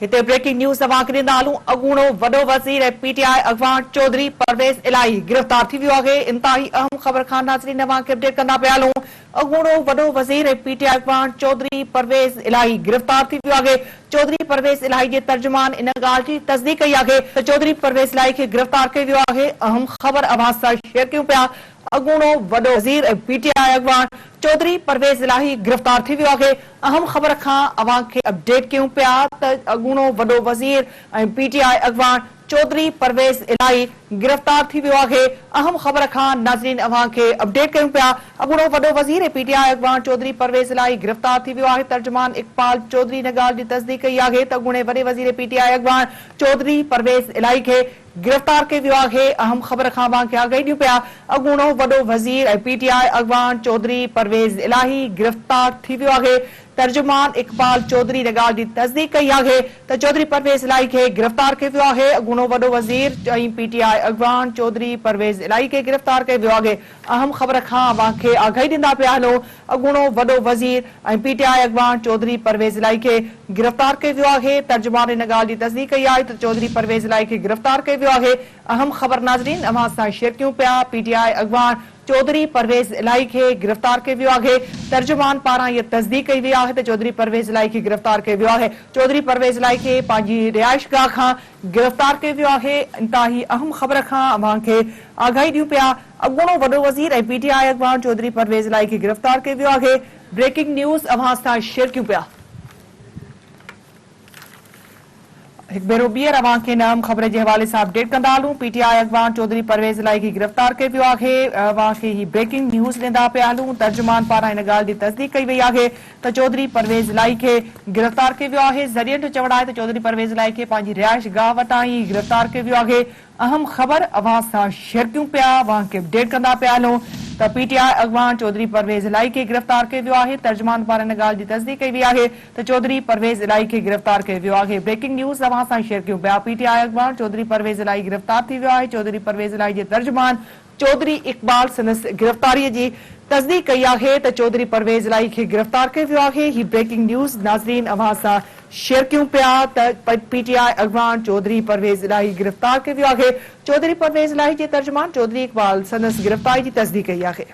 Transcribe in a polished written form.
हिते breaking news तव्हांखे ॾींदा हलूं। अॻूणो वॾो वज़ीर पीटीआई अॻवान चौधरी परवेज़ इलाही गिरफ़्तार थी वियो आहे। इंतहाई अहम ख़बर खां नाज़रीन तव्हांखे अपडेट कंदा पिया हलूं। अॻूणो वॾो वज़ीर पीटीआई अॻवान चौधरी परवेज़ इलाही गिरफ़्तार थी वियो आहे। चौधरी परवेज़ इलाही जे तर्जुमान इन ॻाल्हि जी तस्दीक़ कई आहे त चौधरी परवेज़ इलाही खे गिरफ़्तार कयो वियो आहे। अहम ख़बर अवाज़ सां शेयर कयूं पिया। अॻूणो वॾो वज़ीर पीटीआई अॻवान चौधरी परवेज़ इलाही गिरफ़्तार थी वियो आहे। अहम ख़बर खां अवांखे अपडेट कयूं पिया त अॻूणो वॾो वज़ीर ऐं पीटीआई अॻवान चौधरी परवेज़ इलाही गिरफ़्तार थी वियो आहे। अहम ख़बर खां नाज़रीन अवांखे अपडेट कयूं पिया। अॻूणो वॾो वज़ीर पीटीआई अॻवान चौधरी परवेज़ इलाही गिरफ़्तार थी वियो आहे। तर्जुमान इकबाल चौधरी इन ॻाल्हि जी तस्दीक़ कई आहे त अॻूणे वॾे वज़ीर पीटीआई अॻवान चौधरी परवेज़ इलाही खे गिरफ़्तार कयो वियो आहे। अहम ख़बर खां अवांखे आगाही ॾियूं पिया। अॻूणो वॾो वज़ीर ऐं पीटीआई अॻवान चौधरी परवेज़ इलाही गिरफ़्तार थी वियो आहे। तर्जुमान इकबाल चौधरी इन ॻाल्हि जी तस्दीक़ कई आहे त चौधरी परवेज़ इलाही खे गिरफ़्तार कयो वियो आहे। अॻूणो वॾो वज़ीर ऐं पीटीआई अॻवान चौधरी परवेज़ इलाही खे गिरफ़्तार कयो वियो आहे। अहम ख़बर खां अवांखे आगाही ॾींदा पिया हलो। अॻूणो वॾो वज़ीर ऐं पीटीआई अॻवान चौधरी परवेज़ इलाही खे गिरफ़्तार कयो वियो आहे। तर्जुमान इन ॻाल्हि जी तस्दीक़ कई आहे त चौधरी परवेज़ इलाही खे गिरफ़्तार कयो वियो आहे। अहम ख़बर नाज़रीन अवाज़ सां शेयर कयूं पिया। पीटीआई अॻवान चौधरी परवेज़ इलाही खे गिरफ़्तार कयो वियो आहे। तर्जुमान पारां इहा तस्दीक़ कई वई आहे त चौधरी परवेज़ इलाही खे गिरफ़्तार कयो वियो आहे। चौधरी परवेज़ इलाही खे पंहिंजी रिहाइशगाह खां गिरफ़्तार कयो वियो आहे। इंतहाई अहम ख़बर खां अवांखे आगाही ॾियूं पिया। अॻूणो वॾो वज़ीर ऐं पीटीआई अॻवान चौधरी परवेज़ इलाही खे गिरफ़्तार कयो वियो आहे। ब्रेकिंग न्यूज़ अवाज़ सां शेयर कयूं पिया। हिकु भेरो ॿीहर अवांखे अहम ख़बर जे हवाले सां अपडेट कंदा हलूं। पीटीआई अॻवान चौधरी परवेज़ इलाही खे गिरफ़्तार कयो वियो आहे। अवांखे ही ब्रेकिंग न्यूज़ ॾींदा पिया हलूं। तर्जुमान पारां इन ॻाल्हि जी तस्दीक़ कई वई आहे त चौधरी परवेज़ इलाही खे गिरफ़्तार कयो वियो आहे। ज़रियनि जो चवणु आहे त चौधरी परवेज़ इलाही खे पंहिंजी रिहाइशगाह वटां ई गिरफ़्तार कयो वियो आहे। अहम ख़बर आवाज़ सां शेयर कयूं पिया। अवांखे अपडेट कंदा पिया हलूं त पीटीआई अॻवान चौधरी परवेज़ इलाही खे गिरफ़्तार कयो वियो आहे। तर्जुमान पारां इन ॻाल्हि जी तस्दीक़ कई वई आहे त चौधरी परवेज़ इलाही खे गिरफ़्तार कयो वियो आहे। ब्रेकिंग न्यूज़ अवाज़ सां शेयर कयूं पिया। पीटीआई अॻवान चौधरी परवेज़ इलाही गिरफ़्तार थी वियो आहे। चौधरी परवेज़ इलाही जे तर्जुमान चौधरी इकबाल संदसि गिरफ़्तारीअ जी तस्दीक़ कई आहे त चौधरी परवेज़ इलाही खे गिरफ़्तार कयो वियो आहे। ही ब्रेकिंग न्यूज़ नाज़रीन अवाज़ सां शेयर कयूं पिया त पीटीआई अॻवान चौधरी परवेज़ इलाही गिरफ़्तार कयो वियो आहे। चौधरी परवेज़ इलाही जे तर्जुमान चौधरी इकबाल संदसि गिरफ़्तारी जी तस्दीक़ कई आहे।